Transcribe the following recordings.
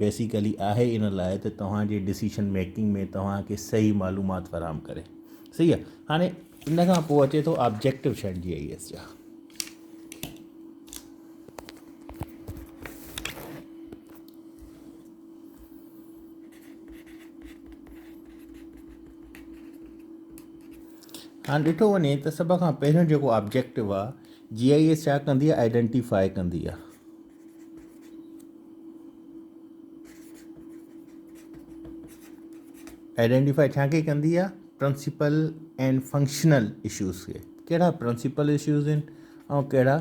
Basically आहे इन लाइ त तव्हांजे डिसीशन मेकिंग में तव्हांखे सही मालूमात फ़राहम करे। सही आहे। हाणे इन खां पोइ अचे थो ऑब्जेक्टिव शट GIS जा। हाणे ॾिठो वञे त सभ खां पहिरियों जेको ऑब्जेक्टिव आहे GIS छा कंदी आहे, आइडेंटिफाई कंदी आहे। आइडेंटिफाई छा खे कंदी आहे, प्रिंसिपल एंड फंक्शनल इशूज़ खे। कहिड़ा प्रिंसिपल इशूज़ आहिनि ऐं कहिड़ा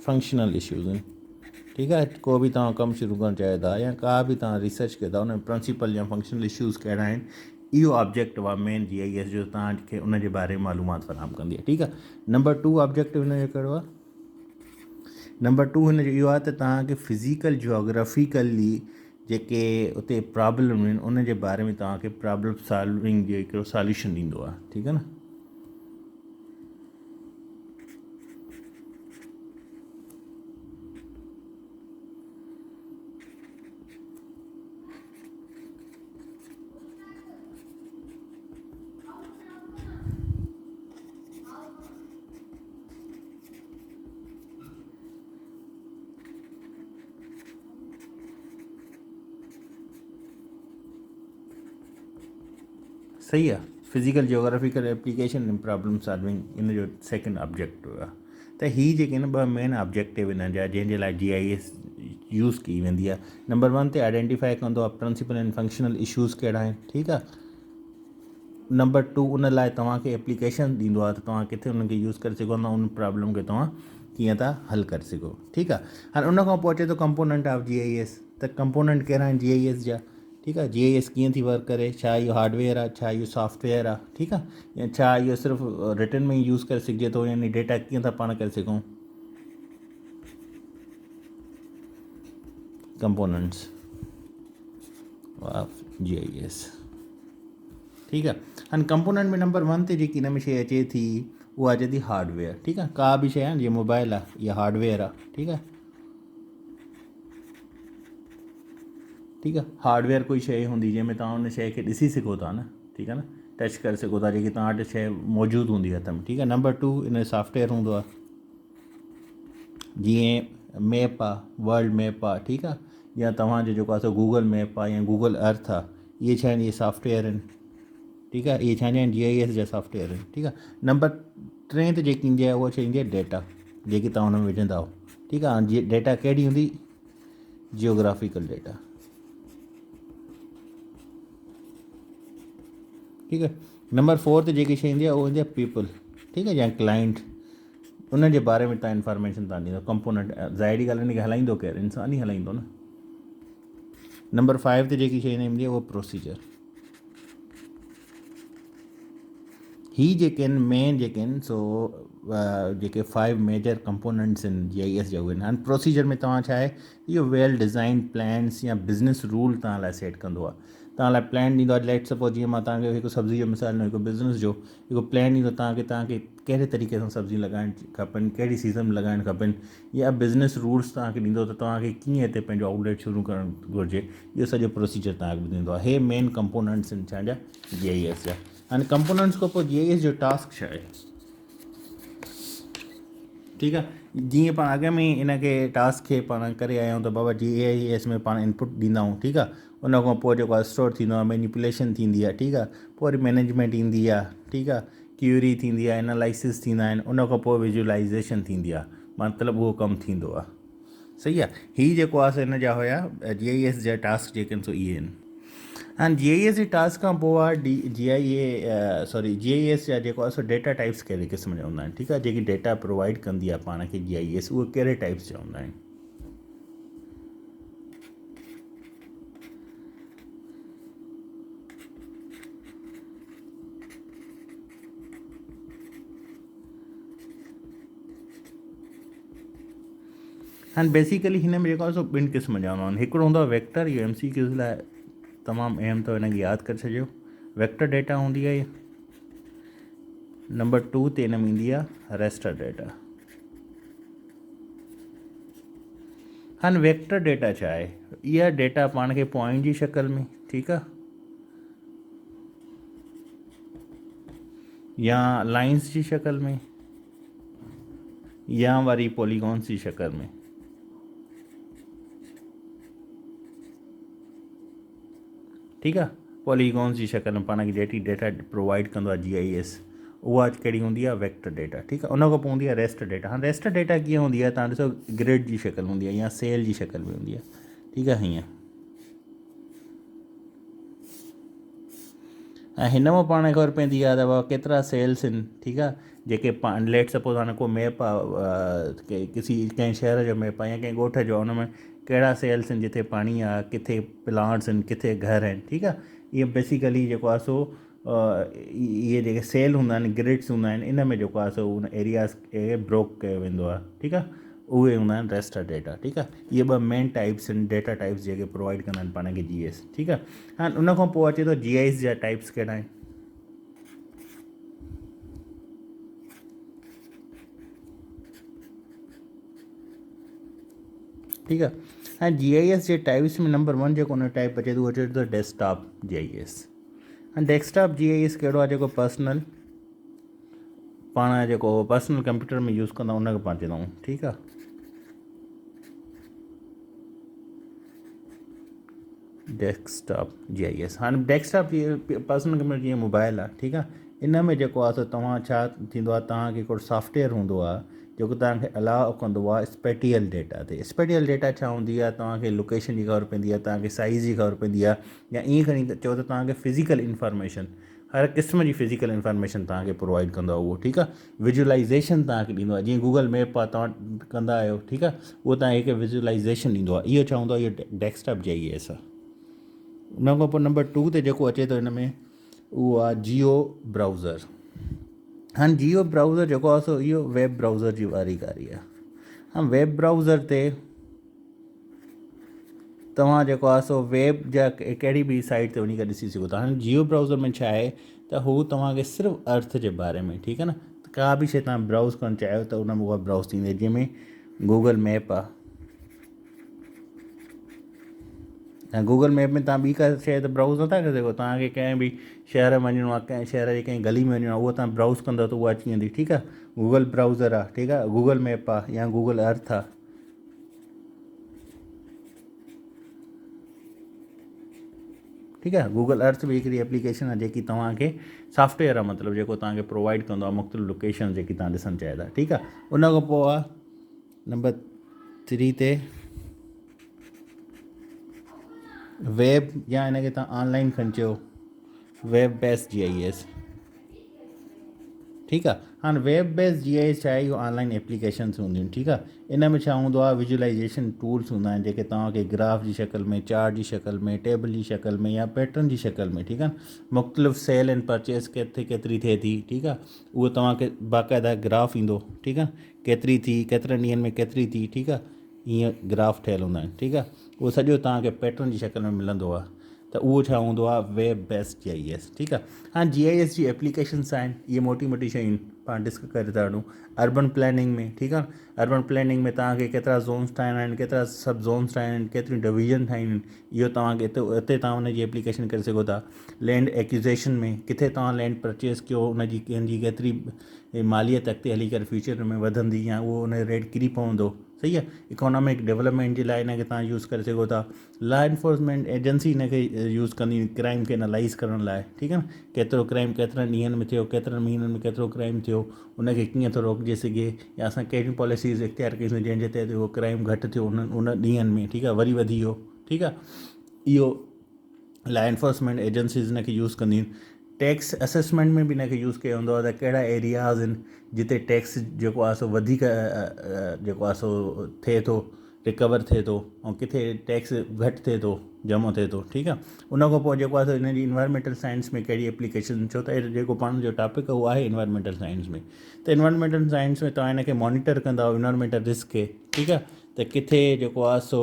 फंक्शनल इशूज़ आहिनि। ठीकु आहे। को बि तव्हां कमु शुरू करणु चाहियो था या का बि तव्हां रिसर्च कयो था, उन प्रिंसिपल या फंक्शनल इशूज़ कहिड़ा आहिनि, इहो ऑब्जेक्टिव आहे मेन GIS जो, तव्हांखे उन जे बारे में मालूमात फ़राहम कंदी आहे। ठीकु आहे। नंबर 2 ऑब्जेक्टिव हिन जो कहिड़ो आहे, नंबर 2 हिन जो इहो आहे त तव्हांखे फिज़िकल जियोग्राफिकली जेके उते प्रॉब्लम आहिनि उन जे बारे में तव्हांखे प्रॉब्लम सॉल्विंग जो हिकिड़ो सॉल्यूशन ॾींदो आहे। ठीकु आहे न। सही आहे। Physical geographical application and problem solving in जो सेकेंड ऑब्जेक्टिव आहे। त हीअ जेके न ॿ मेन ऑब्जेक्टिव हिन जा जंहिंजे लाइ GIS यूज़ कई वेंदी आहे। नंबर 1 ते आइडेंटिफाई कंदो आहे प्रिंसिपल एंड फंक्शनल इशूज़ कहिड़ा आहिनि। ठीकु आहे। नंबर 2 उन लाइ तव्हांखे एप्लीकेशन ॾींदो आहे त तव्हां किथे उनखे यूज़ करे सघो था, उन प्रॉब्लम खे तव्हां कीअं था हल करे सघो। ठीकु आहे। हाणे उन खां पोइ अचे थो कंपोनेंट ऑफ GIS। त कंपोनेंट कहिड़ा आहिनि GIS जा। ठीकु आहे। GIS कीअं थी वर्क करे, छा इहो हार्डवेयर आहे, छा इहो सॉफ्टवेयर आहे। ठीकु आहे। या छा इहो सिर्फ़ु रिटन में ई यूज़ करे सघिजे थो, यानी डेटा कीअं था पाण करे सघूं। Components of GIS। ठीकु आहे। हाणे कंपोनेंट में नंबर 1 ते जेकी हिन में शइ अचे थी उहा अचे थी हार्डवेयर। ठीकु आहे। का बि शइ आहे जीअं मोबाइल आहे, इहा हार्डवेयर आहे। ठीकु आहे। ठीकु आहे। हार्डवेयर कोई शइ हूंदी जंहिंमें तव्हां उन शइ खे ॾिसी सघो था न। ठीकु आहे न, टच करे सघो था, जेकी तव्हां वटि शइ मौजूदु हूंदी हथ में। ठीकु आहे। नंबर 2 इन सॉफ्टवेयर हूंदो आहे, जीअं मैप आहे, वर्ल्ड मैप आहे। ठीकु आहे। या तव्हांजो जेको आहे सो गूगल मैप आहे या गूगल अर्थ आहे, इहे छा आहिनि, इहे सॉफ्टवेयर आहिनि। ठीकु आहे। इहे छाजा आहिनि, GIS जा सॉफ्टवेयर आहिनि। ठीकु आहे। नंबर 3 ते जेकी ईंदी आहे उहा शइ ईंदी आहे डेटा, जेकी तव्हां हुन में विझंदा हो। ठीकु आहे। जीअं डेटा कहिड़ी हूंदी, जियोग्राफिकल डेटा। ठीकु आहे। नंबर 4 ते जेकी शइ ईंदी आहे उहा ईंदी आहे पीपल। ठीकु आहे। या क्लाइंट, उन जे बारे में तव्हां इंफॉर्मेशन तव्हां ॾींदो। कंपोनेंट ज़ाहिरी ॻाल्हि आहे, हलाईंदो केरु, इंसान ई हलाईंदो न। नंबर 5 ते जेकी शइ ईंदी आहे उहा प्रोसीजर। ही जेके आहिनि मेन जेके आहिनि सो जेके 5 मेजर कंपोनेंट्स आहिनि GIS जा उहे आहिनि। हाणे प्रोसीजर में तव्हां छा आहे, इहो वेल डिज़ाइन प्लान्स या बिज़नेस रूल तव्हां लाइ सेट कंदो आहे। तव्हां लाइ प्लान ॾींदो आहे। लेट सपोज जीअं मां तव्हांखे हिकु सब्ज़ी जो मिसाल ॾिनो, हिकु बिज़नेस जो हिकु प्लान ॾींदो तव्हांखे कहिड़े तरीक़े सां सब्ज़ी लॻाइण खपनि, कहिड़ी सीज़न में लॻाइण खपनि, या बिज़नेस रूल्स तव्हांखे ॾींदो त तव्हांखे कीअं हिते पंहिंजो आउटलेट शुरू करणु घुरिजे। इहो सॼो प्रोसीजर तव्हांखे ॾींदो आहे। हे मेन कंपोनेंट्स आहिनि छाजा, GIS जा। हाणे कंपोनेंट्स खां पोइ GIS जो टास्क छा आहे। ठीकु आहे। जीअं पाण अॻ में ई इन खे टास्क खे पाण करे आया आहियूं त बाबा GIS में पाण इनपुट ॾींदा आहियूं। ठीकु आहे। उन खां पोइ जेको आहे स्टोर थींदो आहे, मैनिपुलेशन थींदी आहे। ठीकु आहे। पोइ वरी मैनेजमेंट ईंदी आहे। ठीकु आहे। क्यूरी थींदी आहे, एनालिसिस थींदा आहिनि, उन खां पोइ विजुअलाइज़ेशन थींदी आहे, मतिलबु उहो कमु थींदो आहे। सही आहे। हीअ जेको आहे हिन जा हुया GIS जा टास्क जेके आहिनि सो इहे आहिनि। हाणे GIS जे टास्क खां पोइ आहे GIS जा जेको आहे सो डेटा टाइप्स कहिड़े क़िस्म जा हूंदा आहिनि। ठीकु आहे। जेकी डेटा प्रोवाइड कंदी आहे पाण खे GIS, उहे कहिड़े टाइप्स जा हूंदा आहिनि। हाणे बेसिकली हिन में जेको आहे सो 2 क़िस्म जा हूंदा आहिनि। हिकिड़ो हूंदो आहे वेक्टर, इहो MCQs लाइ तमामु अहम अथव, हिनखे यादि करे छॾियो। वेक्टर डेटा हूंदी आहे इहा। नंबर 2 ते हिन में ईंदी आहे रेस्टर डेटा। हाणे वेक्टर डेटा छा आहे? इहा डेटा पाण खे पॉइंट जी शक्ल में, ठीकु आहे, या लाइन्स जी शक्ल में, या वरी पॉलीगॉन्स जी शक्ल में, ठीकु आहे। पॉलीगॉन्स जी शक्ल में पाण खे जेकी डेटा प्रोवाइड कंदो आहे GIS, उहा कहिड़ी हूंदी आहे? वेक्टर डेटा, ठीकु आहे। उन खां पोइ हूंदी आहे रेस्ट डेटा। हाणे रेस्ट डेटा कीअं हूंदी आहे? तव्हां ॾिसो ग्रिड जी शक्ल हूंदी आहे या सेल जी शक्ल में हूंदी आहे, ठीकु आहे, हीअं। ऐं हिन मां पाण खे ख़बर पवंदी आहे त केतिरा सेल्स आहिनि, ठीकु आहे, जेके पाण लेट सपोज़ हाणे को मैप आहे, कंहिं शहर जो मैप आहे या कंहिं ॻोठ जो, उन में कहिड़ा सेल्स आहिनि जिते पाणी आहे, किथे प्लांट्स आहिनि, किथे घर आहिनि, ठीकु आहे। इहे बेसिकली जेको आहे सो इहे जेके सेल हूंदा आहिनि, ग्रिड्स हूंदा आहिनि, इन में जेको आहे सो उन एरियाज़ खे ब्रोक कयो वेंदो आहे, ठीकु आहे। उहे हूंदा आहिनि रेस्टर डेटा, ठीकु आहे। इहे ॿ मेन टाइप्स आहिनि डेटा टाइप्स जेके प्रोवाइड कंदा आहिनि पाण खे GIS, ठीकु आहे। हाणे उन खां पोइ अचे थो GIS जा टाइप्स कहिड़ा आहिनि, ठीकु आहे। हाणे GIS जे टाइप्स में नंबर 1 जेको उन टाइप अचे थो, उहो अचे थो डेस्कटॉप GIS। हाणे डेस्कटॉप GIS कहिड़ो आहे? जेको पर्सनल पाण जेको पर्सनल कंप्यूटर में यूज़ कंदा आहियूं उनखे पाण चवंदा आहियूं, ठीकु आहे। Desktop GIS। हाणे डेस्कटॉप पर्सनल कंप्यूटर जीअं मोबाइल आहे, ठीकु आहे, इन में जेको आहे सो तव्हां छा थींदो आहे, तव्हांखे हिकिड़ो सॉफ्टवेयर हूंदो आहे जेको तव्हांखे अलाउ कंदो आहे स्पेटियल डेटा ते। स्पेटियल डेटा छा हूंदी आहे? तव्हांखे लोकेशन जी ख़बर पवंदी आहे, तव्हांखे साइज़ जी ख़बर पवंदी आहे, या ईअं खणी चओ त तव्हांखे फिज़िकल इंफॉर्मेशन, हर क़िस्म जी फिज़िकल इंफॉर्मेशन तव्हांखे प्रोवाइड कंदो आहे उहो, ठीकु आहे। विजुअलाइज़ेशन तव्हांखे ॾींदो आहे, जीअं गूगल मैप आहे तव्हां कंदा आहियो, ठीकु आहे, उहो तव्हांखे विजुअलाइज़ेशन ॾींदो आहे। इहो छा हूंदो आहे? इहो डेस्कटॉप GIS आहे। उन खां पोइ नंबर 2 ते जेको अचे थो हिन में, उहो आहे जियो ब्राउज़र। हाणे जियो ब्राउज़र जेको आहे सो इहो वेब ब्राउज़र जी वारी कारी आहे। हाणे वेब ब्राउज़र ते तव्हां जेको आहे सो वेब जा कहिड़ी बि साइट ते वञी करे ॾिसी सघो था। हाणे जियो ब्राउज़र में छा आहे त हू तव्हांखे सिर्फ़ु अर्थ जे बारे में, ठीकु आहे न, का बि शइ तव्हां ब्राउज़ करणु चाहियो त उन में उहा ब्राउज़ थींदी, जंहिंमें गूगल मैप आहे। ऐं गूगल मैप में तव्हां ॿी का शइ त ब्राउज़ नथा करे सघो। तव्हांखे कंहिं बि शहर में वञिणो आहे, कंहिं शहर जी कंहिं गली में वञिणो आहे, उहो तव्हां ब्राउज़ कंदव त उहा अची वेंदी, ठीकु आहे। गूगल ब्राउज़र आहे, ठीकु आहे, गूगल मैप आहे या गूगल अर्थ आहे, ठीकु आहे। गूगल अर्थ बि हिकिड़ी एप्लीकेशन आहे जेकी तव्हांखे सॉफ्टवेयर आहे, मतिलबु जेको तव्हांखे प्रोवाइड कंदो आहे मुख़्तलिफ़ लोकेशन जेकी तव्हां ॾिसणु चाहियो था, ठीकु आहे। उन खां पोइ आहे नंबर 3 ते वेब, या हिनखे तव्हां ऑनलाइन खणी अचो, वेब बेस्ड GIS, ठीकु आहे। हाणे वेब बेस्ड GIS छा आहे? इहो ऑनलाइन एप्लीकेशन्स हूंदियूं आहिनि, ठीकु आहे। इन में छा हूंदो आहे? विजुअलाइज़ेशन टूल्स हूंदा आहिनि जेके तव्हांखे ग्राफ जी शक्ल में, चार्ट जी शक्ल में, टेबल जी शक्ल में, या पैटर्न जी शक्ल में, ठीकु आहे, मुख़्तलिफ़ सेल एंड परचेस केतिरी थिए थी, ठीकु आहे, उहो तव्हांखे बाक़ाइदा ग्राफ ईंदो, ठीकु आहे, केतिरी थी, केतिरनि ॾींहंनि में केतिरी थी, ठीकु आहे, ईअं ग्राफ ठहियलु हूंदा आहिनि, ठीकु आहे। उहो सॼो तव्हांखे पैटर्न जी शक्ल में मिलंदो आहे, त उहो छा हूंदो आहे? वेब बेस्ड GIS, ठीकु आहे। हाणे GIS जी एप्लीकेशन्स आहिनि, इहे मोटी मोटी शयूं पाण डिस्कस करे था वठूं। अर्बन प्लैनिंग में, ठीकु आहे, अर्बन प्लैनिंग में तव्हांखे केतिरा ज़ोन्स ठाहिणा आहिनि, केतिरा सब ज़ोन्स ठाहिणा आहिनि, केतिरियूं डिवीजन ठाहिणी आहिनि, इहो तव्हांखे हिते तव्हां हुनजी एप्लीकेशन करे सघो था। लैंड एक्विज़ेशन में किथे तव्हां लैंड परचेस कयो, हुनजी कंहिंजी केतिरी मालियत अॻिते हली करे फ्यूचर में वधंदी, या उहो हुन जो रेट किरी पवंदो, सही आहे। इकोनॉमिक डेवलपमेंट जे लाइ हिनखे तव्हां यूज़ करे सघो था। लॉ एनफोर्समेंट एजेंसी हिनखे यूज़ कंदी क्राइम खे एनालाइज़ करण लाइ, ठीकु आहे न, केतिरो क्राइम केतिरनि ॾींहंनि में थियो, केतिरनि महीननि में केतिरो क्राइम थियो, उनखे कीअं थो रोकिजे सघे, या असां कहिड़ियूं पॉलिसीज़ इख़्तियार कयूं जंहिंजे तहत उहो क्राइम घटि थियो उन ॾींहंनि में, ठीकु आहे, वरी वधी वियो, ठीकु आहे। इहो लॉ एनफोर्समेंट एजेंसीज़ हिनखे यूज़ कंदियूं आहिनि। टैक्स असेसमेंट में बि हिनखे यूज़ कयो वेंदो आहे त कहिड़ा एरियाज़ आहिनि जिते टैक्स जेको आहे सो वधीक जेको आहे सो थिए थो, रिकवर थिए थो, ऐं किथे टैक्स घटि थिए थो, जमो थिए थो, ठीकु आहे। उन खां पोइ जेको आहे सो हिनजी इन्वायरमेंटल साइंस में कहिड़ी एप्लीकेशन, छो त जेको पाण जो टॉपिक आहे उहो आहे इन्वायरमेंटल साइंस में, त इन्वायरमेंटल साइंस में तव्हां हिनखे मॉनिटर कंदा इन्वायरमेंटल रिस्क खे, ठीकु आहे, त किथे जेको आहे सो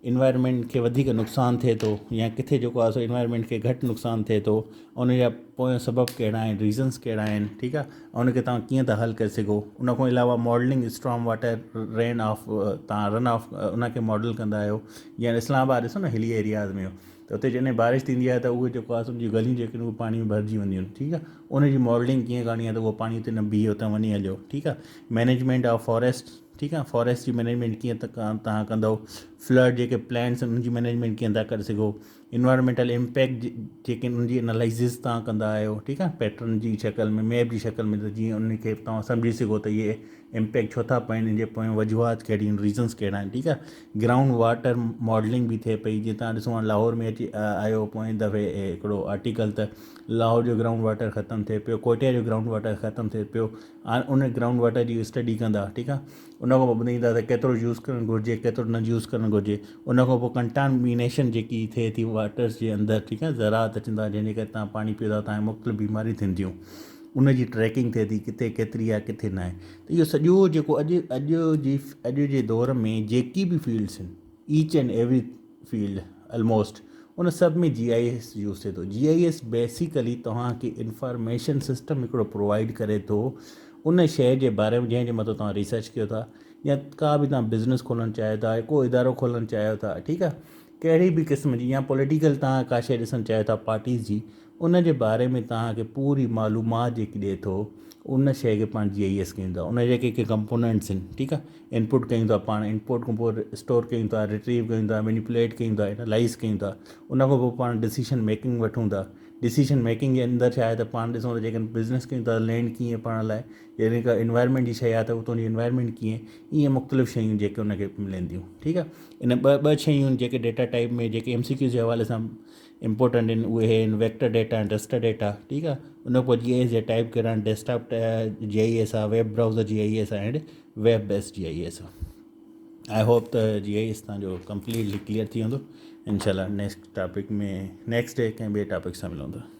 इन्वायरमेंट खे वधीक नुक़सानु थिए थो या किथे जेको आहे सो इन्वायरमेंट खे घटि नुक़सानु थिए थो, उन जा पोइ सबबु कहिड़ा आहिनि, रीज़न्स कहिड़ा आहिनि, ठीकु आहे, ऐं उनखे तव्हां कीअं था हल करे सघो। उन खां अलावा modelling storm water rain of, तव्हां रन ऑफ उनखे मॉडल कंदा आहियो। या इस्लामाबाद ॾिसो न हिली एरियाज़ में, त उते जॾहिं बारिश थींदी आहे त उहे जेको आहे सम्झी गलियूं जेके आहिनि उहे पाणी में भरिजी वेंदियूं आहिनि, ठीकु आहे। उनजी मॉडलिंग कीअं करणी आहे त उहो पाणी उते न बीहे, उते वञी हलियो, ठीकु आहे। मैनेजमेंट ऑफ फॉरेस्ट, ठीकु आहे, फॉरेस्ट जी मैनेजमेंट कीअं तव्हां कंदव। फ्लड जेके प्लान्स आहिनि उनजी मैनेजमेंट कीअं था करे सघो। इन्वायरमेंटल इम्पैक्ट जेके उनजी एनालिसिस तव्हां कंदा आहियो, ठीकु आहे, पैटर्न जी शक्ल में, मैप जी शक्ल में, त जीअं उनखे तव्हां सम्झी सघो त इहे इम्पैक्ट छो था पवनि, इन जे पोयां वजूहात कहिड़ी आहिनि, रीज़न्स कहिड़ा आहिनि, ठीकु आहे। ग्राउंड वाटर मॉडलिंग बि थिए पई, जीअं तव्हां ॾिसो हाणे लाहौर में अची आयो पोइ दफ़े हिकिड़ो आर्टिकल, त लाहौर जो ग्राउंड वाटर ख़तमु थिए पियो, कोटिया जो ग्राउंड वाटर ख़तमु थिए पियो। हाणे उन ग्राउंड वाटर जी स्टडी कंदा, ठीकु आहे। उन खां पोइ ॿुधाईंदा त केतिरो यूज़ करणु घुरिजे, केतिरो न यूज़ करणु घुरिजे। उन खां पोइ कंटामिनेशन जेकी थिए थी वाटर्स जे अंदरि, ठीकु आहे, ज़रात अचंदा जंहिंजे करे तव्हां पाणी पीओ था, तव्हांखे मुख़्तलिफ़ बीमारियूं थींदियूं, उन जी ट्रैकिंग थिए थी, किथे केतिरी आहे किथे न आहे। त इहो सॼो जेको अॼु जे दौर में जेकी बि फील्ड्स आहिनि, each and every field almost, उन सभ में GIS यूज़ थिए थो। GIS बेसिकली तव्हांखे इंफॉर्मेशन सिस्टम हिकिड़ो प्रोवाइड करे थो उन शइ जे बारे में जंहिंजे मथां तव्हां रिसर्च कयो था, या का बि तव्हां बिज़नेस खोलणु चाहियो था, को इदारो खोलणु चाहियो था, ठीकु आहे, कहिड़ी बि क़िस्म जी, या पॉलिटिकल तव्हां का शइ ॾिसणु चाहियो था पार्टीज़ जी, उन जे बारे में तव्हांखे पूरी मालूमात जेकी ॾिए थो, उन शइ खे पाण GIS कयूं था। उन जा जेके कंपोनेंट्स आहिनि, ठीकु आहे, इनपुट कयूं था पाण, इनपुट खां पोइ स्टोर कयूं था, रिट्रीव कयूं था, मैनिपुलेट कयूं था, एनालाइज़ कयूं था, उन खां पोइ पाण डिसीशन मेकिंग वठूं था। डिसीशन मेकिंग जे अंदरि छा आहे त पाण ॾिसूं त जेकॾहिं बिज़नेस कयूं था, लैंड कीअं पाण लाइ, यानी का इन्वायरमेंट जी शइ आहे त उतां जी इन्वायरमेंट कीअं, ईअं मुख़्तलिफ़ शयूं जेके उनखे मिलंदियूं, ठीकु आहे। इन ॿ शयूं जेके डेटा टाइप में जेके MCQ जे हवाले सां इंपॉर्टेंट आहिनि, उहे आहिनि वेक्टर डेटा ऐं रस्टर डेटा, ठीकु आहे। उन खां पोइ GIS जे टाइप कहिड़ा आहिनि, डेस्कटॉप GIS आहे, वेब ब्राउज़र GIS आहे, एंड वेब बेस्ड GIS आहे। आई होप त GIS तव्हांजो कंप्लीटली क्लियर थी वेंदो। इंशाल्लाह नेक्स्ट टॉपिक में नेक्स्ट डे कंहिं ॿिए टॉपिक सां मिलंदो।